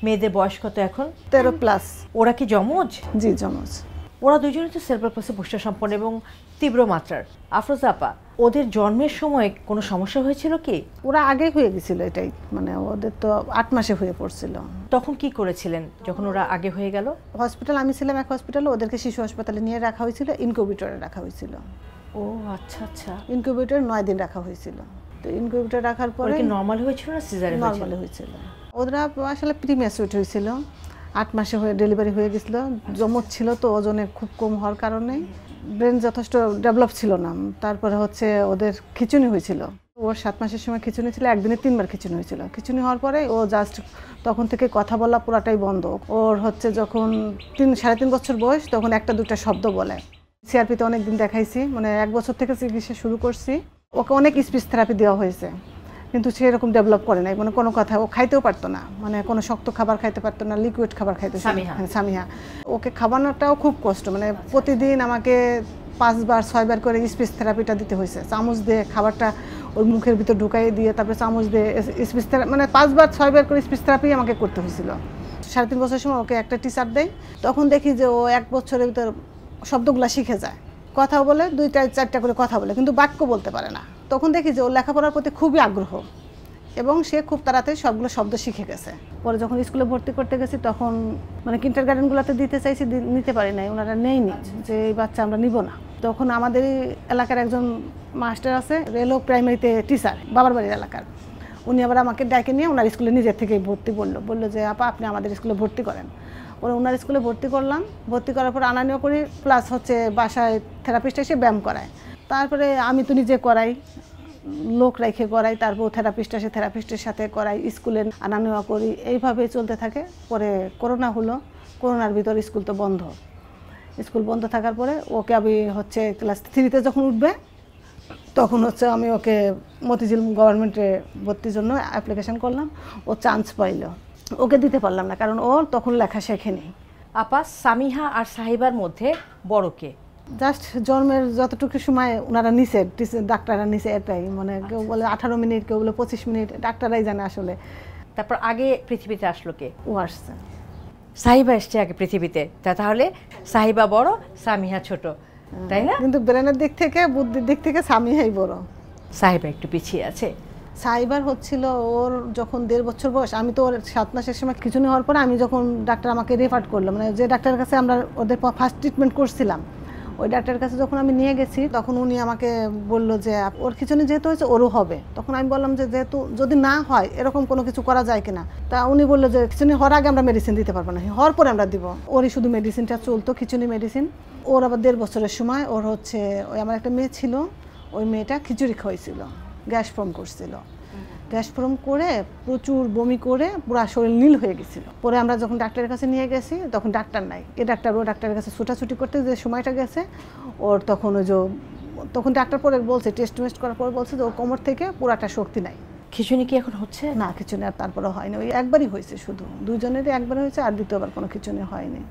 মেয়েদের বয়স কত এখন? 13+। ওরা কি যমজ? জি জমজ। ওরা দুজনেই তো সেরেব্রাল পলসি পুষ্ট সম্পন্ন এবং তীব্র মাত্রার। আফরোজা আপা, ওদের জন্মের সময় কোনো সমস্যা হয়েছিল কি? ওরা আগে হয়ে গেছিল, এটাই মানে ওদের তো 8 মাসে হয়ে পড়ছিল। তখন কি করেছিলেন যখন ওরা আগে হয়ে গেল? হসপিটাল, আমি ছিলাম এক হসপিটালে, ওদেরকে শিশু হাসপাতালে নিয়ে রাখা হয়েছিল, ইনকিউবেটরে রাখা হয়েছিল। ও আচ্ছা আচ্ছা। ইনকিউবেটরে 9 দিন রাখা হয়েছিল। তো ইনকিউবেটরে রাখার পরে কি নরমাল হয়েছিল না সিজারিয়ান? নরমাল হয়েছিল। ওরা আসলে প্রিম্যাচুর হয়েছিল, 8 মাসে হয়ে ডেলিভারি হয়ে গেছিল। যমজ ছিল তো ওজনে খুব কম হওয়ার কারণে ব্রেন যথেষ্ট ডেভেলপ ছিল না। তারপরে হচ্ছে ওদের খিঁচুনি হয়েছিল। ওর 7 মাসের সময় খিঁচুনি ছিল, একদিনে 3বার খিঁচুনি হয়েছিল। খিঁচুনি হওয়ার পরে ও জাস্ট তখন থেকে কথা বলা পুরাটাই বন্ধ। ওর হচ্ছে যখন 3-3.5 বছর বয়স তখন একটা দুটা শব্দ বলে। সিআরপিতে অনেক দিন দেখাইছি, মানে 1 বছর থেকে চিকিৎসা শুরু করছি। ওকে অনেক স্পিচ থেরাপি দেওয়া হয়েছে, কিন্তু সে এরকম ডেভেলপ করে নাই। মানে কোনো কথা ও খাইতেও পারতো না, মানে কোনো শক্ত খাবার খাইতে পারতো না, লিকুইড খাবার খাইতে। সামিহা ওকে খাবানোটাও খুব কষ্ট, মানে প্রতিদিন আমাকে 5-6বার করে স্পিচ থেরাপিটা দিতে হয়েছে। চামচ দিয়ে খাবারটা ওর মুখের ভিতর ঢুকাই দিয়ে তারপরে চামচ দিয়ে স্পিচ থেরাপি, মানে 5-6বার করে স্পিচ থেরাপি আমাকে করতে হয়েছিল। 3.5 বছরের সময় ওকে একটা টিচার দেয়, তখন দেখি যে ও 1 বছরের ভিতর শব্দগুলো শিখে যায়, কথা বলে 2-4টা করে কথা বলে, কিন্তু বাক্য বলতে পারে না। তখন দেখি যে ওর লেখাপড়ার প্রতি খুবই আগ্রহ এবং সে খুব তাড়াতাড়ি সবগুলো শব্দ শিখে গেছে। পরে যখন স্কুলে ভর্তি করতে গেছি তখন মানে কিন্ডারগার্টেনগুলোতে দিতে চাইছি, নিতে পারি নাই, ওনারা নেয়নি, যে এই বাচ্চা আমরা নিব না। তখন আমাদের এলাকার একজন মাস্টার আছে, রেলো প্রাইমারিতে টিচার, বাবার বাড়ির এলাকার, উনি আবার আমাকে ডাকে নিয়ে ওনার স্কুলে নিজের থেকেই ভর্তি বললো যে আপা আপনি আমাদের স্কুলে ভর্তি করেন। ওরা ওনার স্কুলে ভর্তি করলাম। ভর্তি করার পর আনানিও করি, প্লাস হচ্ছে বাসায় থেরাপিস্ট এসে ব্যায়াম করায়। তারপরে আমি তো নিজে করাই, লোক রেখে করাই, তারপর থেরাপিস্ট আসে, থেরাপিস্টের সাথে করাই, স্কুলে আনা নেওয়া করি, এইভাবেই চলতে থাকে। পরে করোনা হলো, করোনার ভিতর স্কুল তো বন্ধ। স্কুল বন্ধ থাকার পরে ওকে আমি হচ্ছে ক্লাস 3তে যখন উঠবে তখন হচ্ছে আমি ওকে মতিঝিল গভর্নমেন্টে ভর্তির জন্য অ্যাপ্লিকেশন করলাম। ও চান্স পাইল, ওকে দিতে পারলাম না কারণ ওর তখন লেখা শেখেনি। আপা, সামিহা আর সাহিবার মধ্যে বড় কে? জাস্ট জন্মের যতটুকু সময় ওনারা নিচে, ডাক্তাররা নিচে, এটাই মানে কেউ বলে 18 মিনিট, কেউ বলে 25 মিনিট, ডাক্তাররাই জানে আসলে। তারপর আগে পৃথিবীতে আসলো কে? ও আসছে। সাহিবা এসছে আগে পৃথিবীতে, তাহলে সাহিবা বড়, সামিহা ছোট, তাই না? কিন্তু ব্রেনের দিক থেকে, বুদ্ধির দিক থেকে সামিহাই বড়। সাহিবা একটু পিছিয়ে আছে। সাইবার হচ্ছিল ওর যখন 1.5 বছর বয়স। আমি তো ওর 7 মাসের সময় খিঁচুনি হওয়ার পরে আমি যখন ডাক্তার আমাকে রেফার করলো, মানে যে ডাক্তারের কাছে আমরা ওদের ফার্স্ট ট্রিটমেন্ট করছিলাম, ওই ডাক্তারের কাছে যখন আমি নিয়ে গেছি তখন উনি আমাকে বললো যে ওর খিঁচুনি যেহেতু হয়েছে ওরও হবে। তখন আমি বললাম যে যেহেতু যদি না হয় এরকম কোনো কিছু করা যায় কিনা। তা উনি বললো যে খিঁচুনি হওয়ার আগে আমরা মেডিসিন দিতে পারবো না, হওয়ার পরে আমরা দিব। ওরই শুধু মেডিসিনটা চলতো, খিঁচুনি মেডিসিন। ওর আবার 1.5 বছরের সময় ওর হচ্ছে ওই আমার একটা মেয়ে ছিল, ওই মেয়েটা খিচুড়ি খাওয়াইছিল, গ্যাস ফর্ম করছিল। গ্যাস ফর্ম করে প্রচুর বমি করে পুরো শরীর নীল হয়ে গেছিল। পরে আমরা যখন ডাক্তারের কাছে নিয়ে গেছি তখন ডাক্তার নাই, এ ডাক্তার ও ডাক্তারের কাছে ছুটাছুটি করতে যে সময়টা গেছে ওর, তখন ওই যে তখন ডাক্তার পরে বলছে, টেস্ট করার পর বলছে যে ওর কোমর থেকে পুরাটা শক্তি নাই। খিঁচুনি কি এখন হচ্ছে? না, খিঁচুনি আর তারপরে হয়নি, ওই একবারই হয়েছে, শুধু দুজনেরই একবার হয়েছে, আর দ্বিতীয়বার কোনো খিঁচুনি হয়নি।